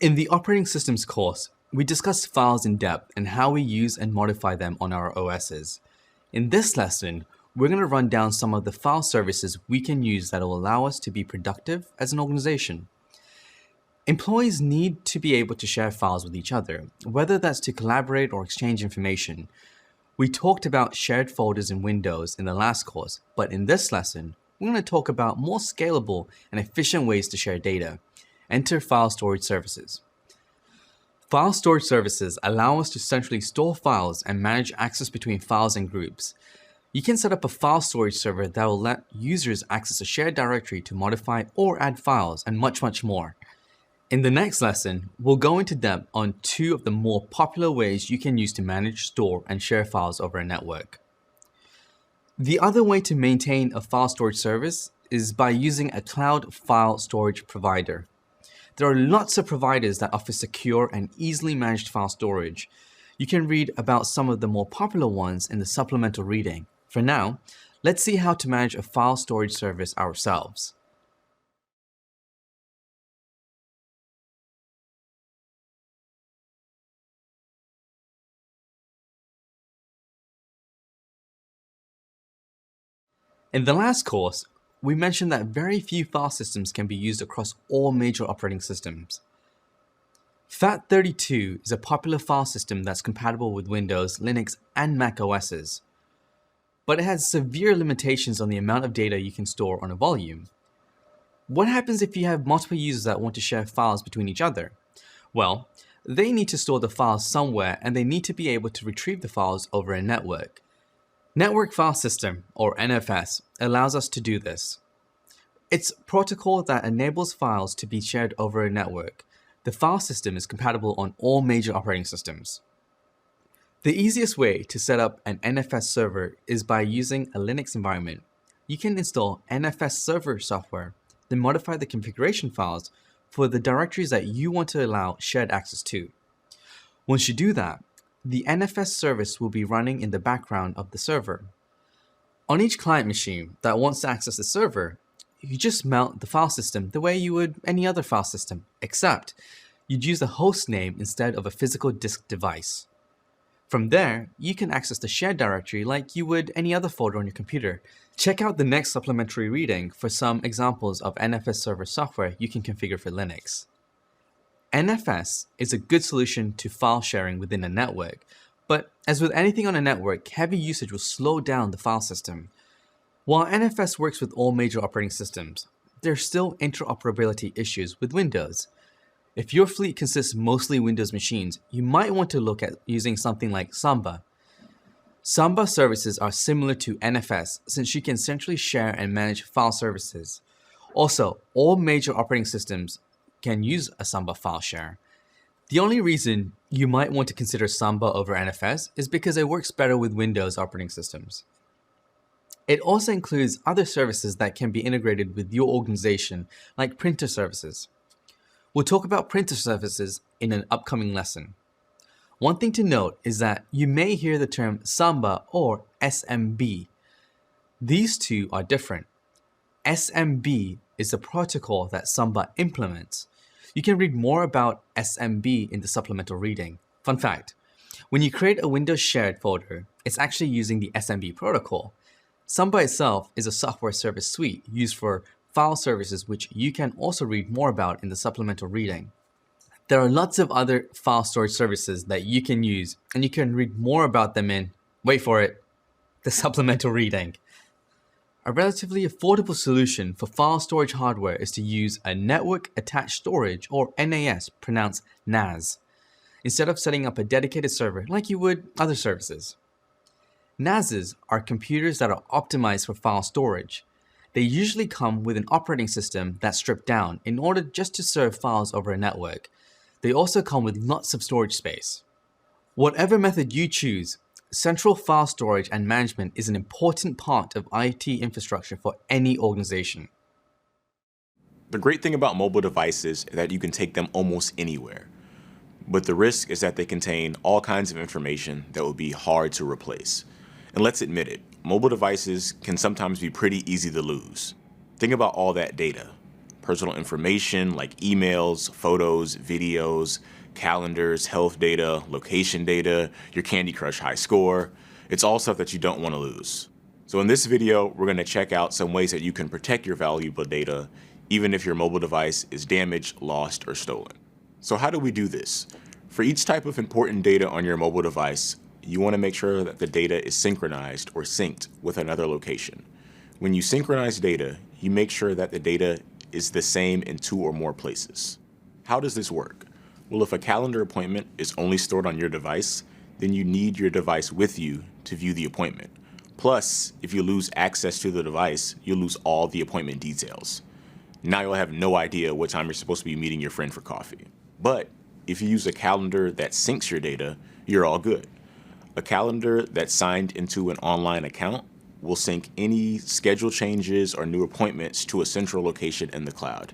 In the operating systems course, we discussed files in depth and how we use and modify them on our OSs. In this lesson, we're going to run down some of the file services we can use that will allow us to be productive as an organization. Employees need to be able to share files with each other, whether that's to collaborate or exchange information. We talked about shared folders in Windows in the last course, but in this lesson, we're going to talk about more scalable and efficient ways to share data. Enter file storage services. File storage services allow us to centrally store files and manage access between files and groups. You can set up a file storage server that will let users access a shared directory to modify or add files, and much more. In the next lesson, we'll go into depth on two of the more popular ways you can use to manage, store, and share files over a network. The other way to maintain a file storage service is by using a cloud file storage provider. There are lots of providers that offer secure and easily managed file storage. You can read about some of the more popular ones in the supplemental reading. For now, let's see how to manage a file storage service ourselves. In the last course, we mentioned that very few file systems can be used across all major operating systems. FAT32 is a popular file system that's compatible with Windows, Linux, and Mac OSs. But it has severe limitations on the amount of data you can store on a volume. What happens if you have multiple users that want to share files between each other? Well, they need to store the files somewhere, and they need to be able to retrieve the files over a network. Network File System, or NFS, allows us to do this. It's a protocol that enables files to be shared over a network. The file system is compatible on all major operating systems. The easiest way to set up an NFS server is by using a Linux environment. You can install NFS server software, then modify the configuration files for the directories that you want to allow shared access to. Once you do that, the NFS service will be running in the background of the server. On each client machine that wants to access the server, you just mount the file system the way you would any other file system, except you'd use the host name instead of a physical disk device. From there, you can access the shared directory like you would any other folder on your computer. Check out the next supplementary reading for some examples of NFS server software you can configure for Linux. NFS is a good solution to file sharing within a network, but as with anything on a network, heavy usage will slow down the file system. While NFS works with all major operating systems, there are still interoperability issues with Windows. If your fleet consists mostly Windows machines, you might want to look at using something like Samba. Samba services are similar to NFS since you can centrally share and manage file services. Also, all major operating systems can use a Samba file share. The only reason you might want to consider Samba over NFS is because it works better with Windows operating systems. It also includes other services that can be integrated with your organization, like printer services. We'll talk about printer services in an upcoming lesson. One thing to note is that you may hear the term Samba or SMB. These two are different. SMB is the protocol that Samba implements. You can read more about SMB in the supplemental reading. Fun fact, when you create a Windows shared folder, it's actually using the SMB protocol. Samba itself is a software service suite used for file services, which you can also read more about in the supplemental reading. There are lots of other file storage services that you can use, and you can read more about them in, wait for it, the supplemental reading. A relatively affordable solution for file storage hardware is to use a network attached storage, or NAS, pronounced NAS, instead of setting up a dedicated server like you would other services. NASs are computers that are optimized for file storage. They usually come with an operating system that's stripped down in order just to serve files over a network. They also come with lots of storage space. Whatever method you choose, central file storage and management is an important part of IT infrastructure for any organization. The great thing about mobile devices is that you can take them almost anywhere. But the risk is that they contain all kinds of information that would be hard to replace. And let's admit it, mobile devices can sometimes be pretty easy to lose. Think about all that data, personal information like emails, photos, videos, calendars, health data, location data, your Candy Crush high score. It's all stuff that you don't want to lose. So in this video, we're going to check out some ways that you can protect your valuable data, even if your mobile device is damaged, lost, or stolen. So how do we do this? For each type of important data on your mobile device, you want to make sure that the data is synchronized or synced with another location. When you synchronize data, you make sure that the data is the same in 2 or more places. How does this work? Well, if a calendar appointment is only stored on your device, then you need your device with you to view the appointment. Plus, if you lose access to the device, you'll lose all the appointment details. Now you'll have no idea what time you're supposed to be meeting your friend for coffee. But if you use a calendar that syncs your data, you're all good. A calendar that's signed into an online account will sync any schedule changes or new appointments to a central location in the cloud.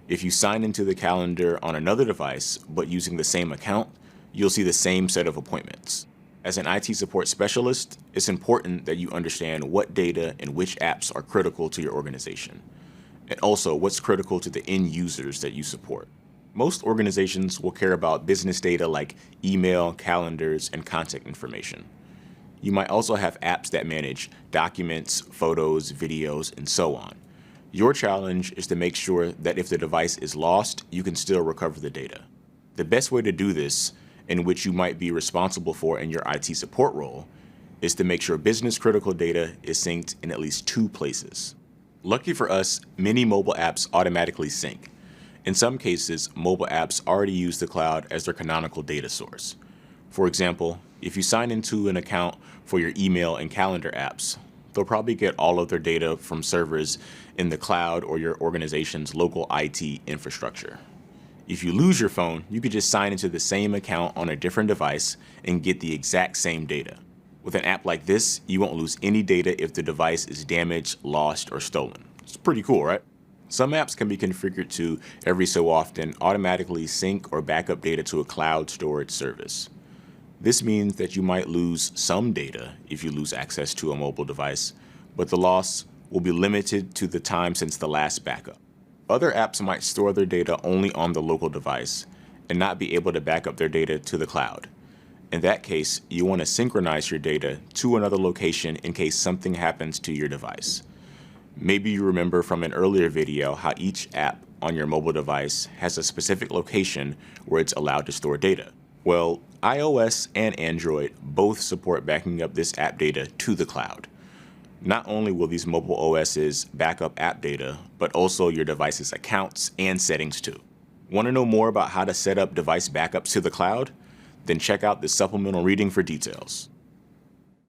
If you sign into the calendar on another device, but using the same account, you'll see the same set of appointments. As an IT support specialist, it's important that you understand what data and which apps are critical to your organization, and also what's critical to the end users that you support. Most organizations will care about business data like email, calendars, and contact information. You might also have apps that manage documents, photos, videos, and so on. Your challenge is to make sure that if the device is lost, you can still recover the data. The best way to do this, in which you might be responsible for in your IT support role, is to make sure business-critical data is synced in at least 2 places. Lucky for us, many mobile apps automatically sync. In some cases, mobile apps already use the cloud as their canonical data source. For example, if you sign into an account for your email and calendar apps, they'll probably get all of their data from servers in the cloud or your organization's local IT infrastructure. If you lose your phone, you could just sign into the same account on a different device and get the exact same data. With an app like this, you won't lose any data if the device is damaged, lost, or stolen. It's pretty cool, right? Some apps can be configured to, every so often, automatically sync or back up data to a cloud storage service. This means that you might lose some data if you lose access to a mobile device, but the loss will be limited to the time since the last backup. Other apps might store their data only on the local device and not be able to back up their data to the cloud. In that case, you want to synchronize your data to another location in case something happens to your device. Maybe you remember from an earlier video how each app on your mobile device has a specific location where it's allowed to store data. Well, iOS and Android both support backing up this app data to the cloud. Not only will these mobile OSs back up app data, but also your device's accounts and settings too. Want to know more about how to set up device backups to the cloud? Then check out this supplemental reading for details.